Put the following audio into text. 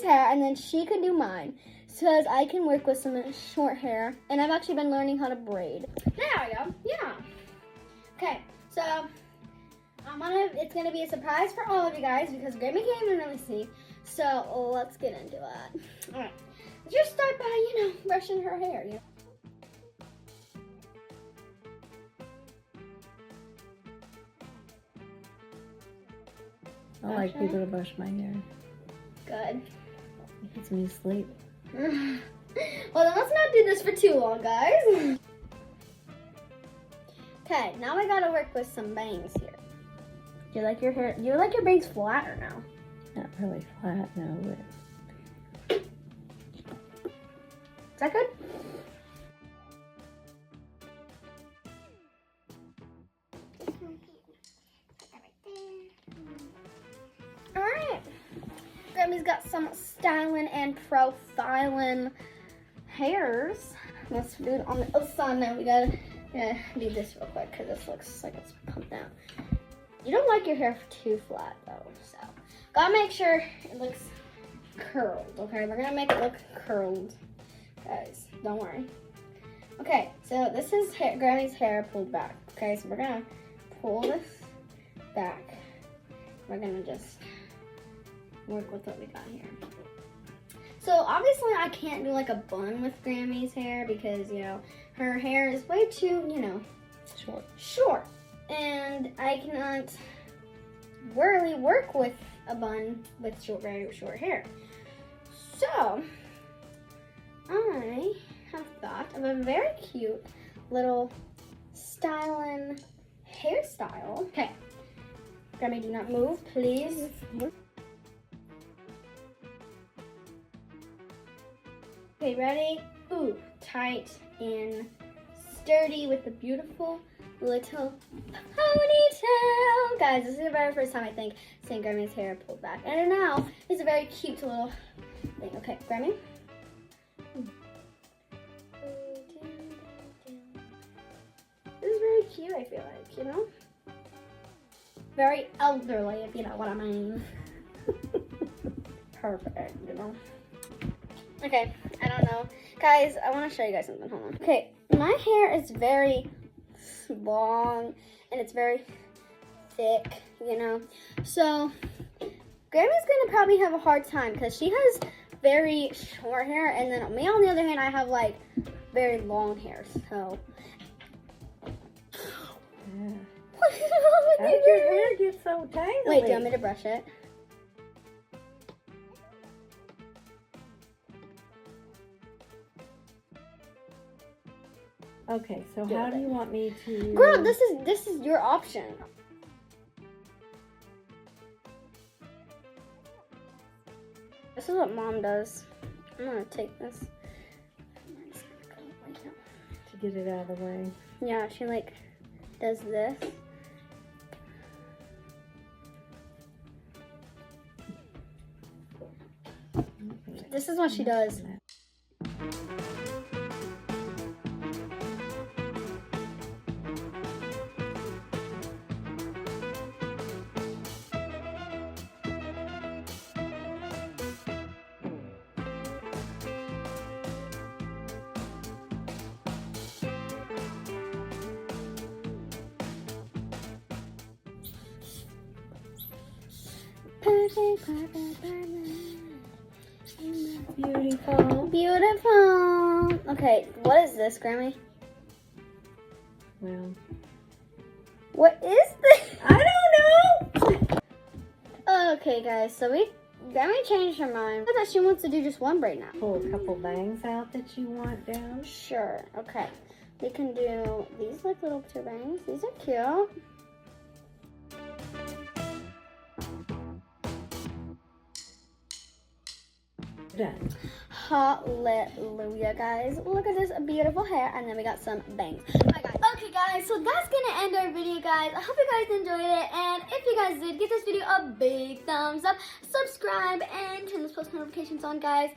hair, and then she could do mine. So I can work with some short hair, and I've actually been learning how to braid. There we go, yeah. Okay, so it's gonna be a surprise for all of you guys because Grammy can't even really see. So let's get into it. All right, just start by, brushing her hair, I like people to brush my hair. Good. It gets me sleep. Well, then let's not do this for too long, guys. Okay, now I gotta work with some bangs here. Do you like your hair? Do you like your bangs flat or no? Not really flat, no, but. Is that good? Alright. Grammy's got some styling and profiling hairs. Let's do it on the other side now. We gotta do this real quick because this looks like it's pumped out. You don't like your hair too flat though, so gotta make sure it looks curled, okay? We're gonna make it look curled, guys, don't worry. Okay, so this is Grammy's hair pulled back, okay? So we're gonna pull this back. We're gonna just work with what we got here. So obviously I can't do like a bun with Grammy's hair because, her hair is way too, short. And I cannot really work with a bun with very short hair. So I have thought of a very cute little styling hairstyle. Okay, Grammy, do not move, please. Okay, ready? Ooh, tight and sturdy with the beautiful little ponytail. Guys, this is the very first time I think seeing Grammy's hair pulled back. And now it's a very cute little thing. Okay, Grammy. This is very cute, I feel like, Very elderly, if you know what I mean. Perfect, Okay, I don't know. Guys, I want to show you guys something. Hold on. Okay, my hair is very long and it's very thick, So Grammy's gonna probably have a hard time because she has very short hair, and then me on the other hand, I have like very long hair. So what's wrong with How did your hair get so tangly? Wait, do you want me to brush it? Okay, so how do you want me to? Girl, this is your option. This is what Mom does. I'm gonna take this. To get it out of the way. Yeah, she does this. This is what she does. Beautiful. Beautiful. Okay, what is this, Grammy? Well, what is this? I don't know. Okay, guys, so Grammy changed her mind. That she wants to do just one braid now. Pull a couple bangs out that you want down. Sure. Okay, we can do these little two bangs. These are cute. Done. Hallelujah, guys. Look at this beautiful hair, and then we got some bangs. Okay, guys, so that's gonna end our video, guys. I hope you guys enjoyed it, and if you guys did, give this video a big thumbs up, subscribe, and turn those post notifications on, guys.